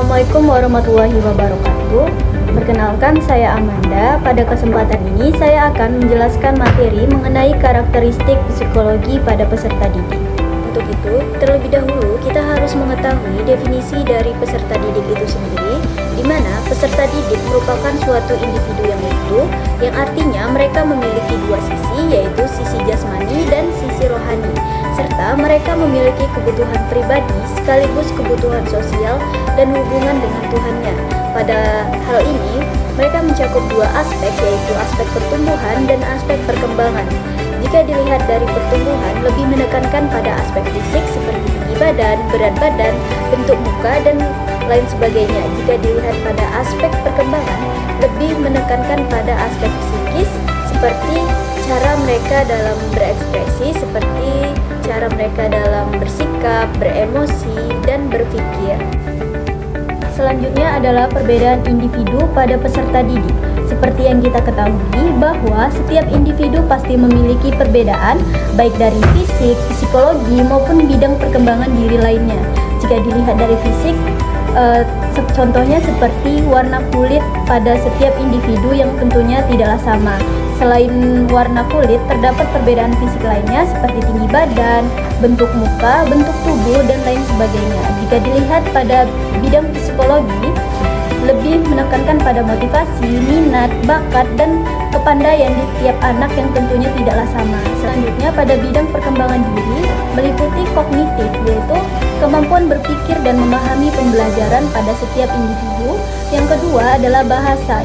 Assalamualaikum warahmatullahi wabarakatuh. Perkenalkan, saya Amanda. Pada kesempatan ini saya akan menjelaskan materi mengenai karakteristik psikologi pada peserta didik. Untuk itu, terlebih dahulu kita harus mengetahui definisi dari peserta didik itu sendiri, di mana peserta didik merupakan suatu individu yang utuh, yang artinya mereka memiliki dua sisi, yaitu sisi jasmani dan sisi rohani, serta mereka memiliki kebutuhan pribadi sekaligus kebutuhan sosial dan hubungan dengan Tuhannya. Pada hal ini, mereka mencakup dua aspek, yaitu aspek pertumbuhan dan aspek perkembangan. Jika dilihat dari pertumbuhan, lebih menekankan pada aspek fisik seperti tinggi badan, berat badan, bentuk muka, dan lain sebagainya. Jika dilihat pada aspek perkembangan, lebih menekankan pada aspek psikis seperti cara mereka dalam berekspresi, seperti cara mereka dalam bersikap, beremosi, dan berpikir. Selanjutnya adalah perbedaan individu pada peserta didik. Seperti yang kita ketahui bahwa setiap individu pasti memiliki perbedaan baik dari fisik, psikologi maupun bidang perkembangan diri lainnya. Jika dilihat dari fisik, contohnya seperti warna kulit pada setiap individu yang tentunya tidaklah sama. Selain warna kulit, terdapat perbedaan fisik lainnya seperti tinggi badan, bentuk muka, bentuk tubuh, dan lain sebagainya. Jika dilihat pada bidang psikologi, lebih menekankan pada motivasi, minat, bakat, dan kepandaian di tiap anak yang tentunya tidaklah sama. Selanjutnya pada bidang perkembangan diri meliputi kognitif, yaitu kemampuan berpikir dan memahami pembelajaran pada setiap individu. Yang kedua adalah bahasa.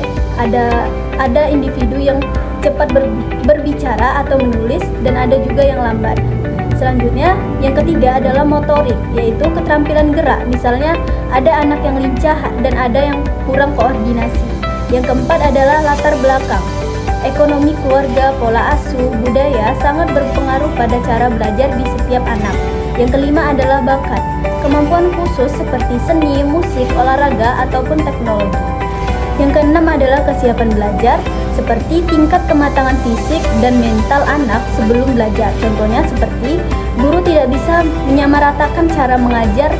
Ada individu yang cepat berbicara atau menulis, dan ada juga yang lambat. Selanjutnya, yang ketiga adalah motorik, yaitu keterampilan gerak. Misalnya, ada anak yang lincah dan ada yang kurang koordinasi. Yang keempat adalah latar belakang. Ekonomi keluarga, pola asuh, budaya sangat berpengaruh pada cara belajar di setiap anak. Yang kelima adalah bakat. Kemampuan khusus seperti seni, musik, olahraga, ataupun teknologi. Yang keenam adalah kesiapan belajar, seperti tingkat kematangan fisik dan mental anak sebelum belajar. Contohnya seperti guru tidak bisa menyamaratakan cara mengajar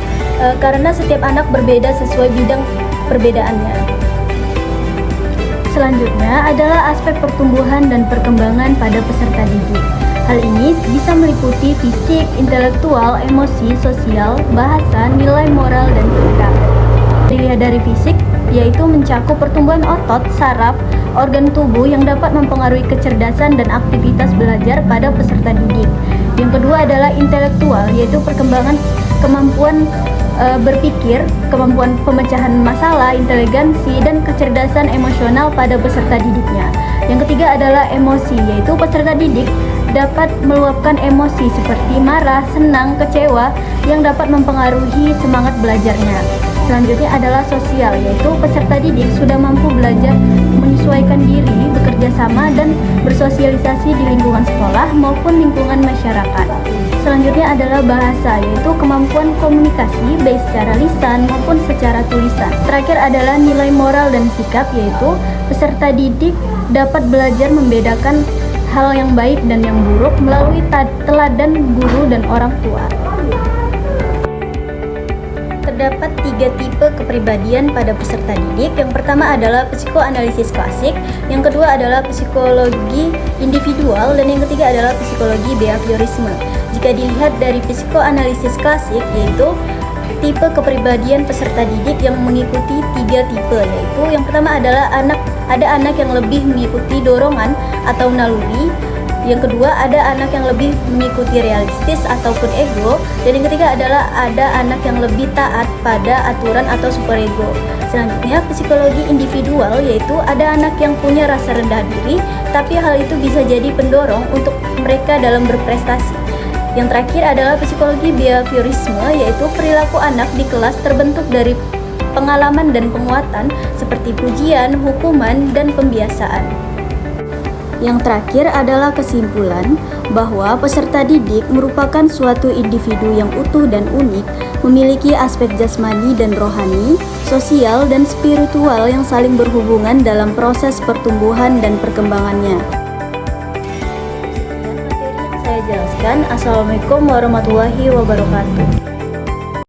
karena setiap anak berbeda sesuai bidang perbedaannya. Selanjutnya adalah aspek pertumbuhan dan perkembangan pada peserta didik. Hal ini bisa meliputi fisik, intelektual, emosi, sosial, bahasa, nilai moral, dan sikap. Dilihat dari fisik, yaitu mencakup pertumbuhan otot, saraf, organ tubuh yang dapat mempengaruhi kecerdasan dan aktivitas belajar pada peserta didik. Yang kedua adalah intelektual, yaitu perkembangan kemampuan berpikir, kemampuan pemecahan masalah, inteligensi, dan kecerdasan emosional pada peserta didiknya. Yang ketiga adalah emosi, yaitu peserta didik dapat meluapkan emosi seperti marah, senang, kecewa yang dapat mempengaruhi semangat belajarnya. Selanjutnya adalah sosial, yaitu peserta didik sudah mampu belajar menyesuaikan diri, bekerja sama, dan bersosialisasi di lingkungan sekolah maupun lingkungan masyarakat. Selanjutnya adalah bahasa, yaitu kemampuan komunikasi baik secara lisan maupun secara tulisan. Terakhir adalah nilai moral dan sikap, yaitu peserta didik dapat belajar membedakan hal yang baik dan yang buruk melalui teladan guru dan orang tua. Terdapat 3 tipe kepribadian pada peserta didik. Yang pertama adalah psikoanalisis klasik, yang kedua adalah psikologi individual, dan yang ketiga adalah psikologi behaviorisme. Jika dilihat dari psikoanalisis klasik, yaitu tipe kepribadian peserta didik yang mengikuti 3 tipe, yaitu yang pertama adalah ada anak yang lebih mengikuti dorongan atau naluri. Yang kedua, ada anak yang lebih mengikuti realistis ataupun ego. Dan yang ketiga adalah ada anak yang lebih taat pada aturan atau superego. Selanjutnya, psikologi individual, yaitu ada anak yang punya rasa rendah diri, tapi hal itu bisa jadi pendorong untuk mereka dalam berprestasi. Yang terakhir adalah psikologi behaviorisme, yaitu perilaku anak di kelas terbentuk dari pengalaman dan penguatan seperti pujian, hukuman, dan pembiasaan. Yang terakhir adalah kesimpulan bahwa peserta didik merupakan suatu individu yang utuh dan unik, memiliki aspek jasmani dan rohani, sosial dan spiritual yang saling berhubungan dalam proses pertumbuhan dan perkembangannya. Sekian materi yang saya jelaskan. Assalamualaikum warahmatullahi wabarakatuh.